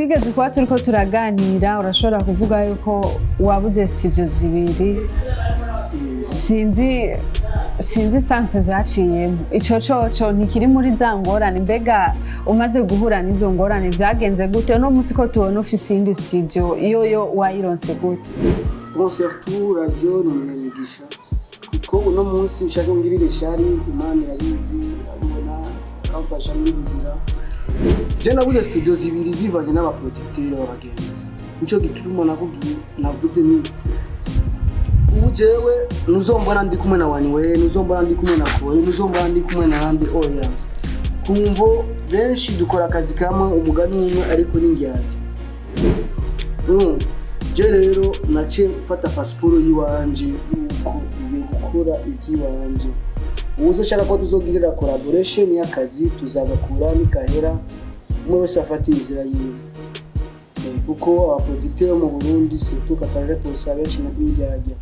twigeze kuba turiko turaganira urashobora kuvuga yuko wabuze studio zibiri sinzi sanse zaciyemo ico coco ntikiri muri za ngorane mbega umaze guhura n'izo ngorane vyagenze gute no musi ko tubona ufise indi studio iyo wayironse gute Producteur radio n'umugisha kuko uno munsi ushaka ngirire shari imana yayizi abona kamfasha muri nzira je nabuze studio zibiri zivanye n'abaproducteur b'abagenzi nico gituma nakubwiye navuze ni ubu jewe nuzombona ndi kumwe na wani we nuzombona ndi kumwe na kowe nuzombona ndi kumwe na handi oya kumvo benshi dukora akazi kamwe umugani umwe ariko n'ingyanje je rero naciye mfata pasiporo yiwanje uko gukora ikiwanje uzo shaka ko tuzogirira collaboration y'akazi tuzagakura nikahera umwe wese afata inzira yiwe kuko abaproducteur mu Burundi surtout kataraje tusabe benshi n'indyajya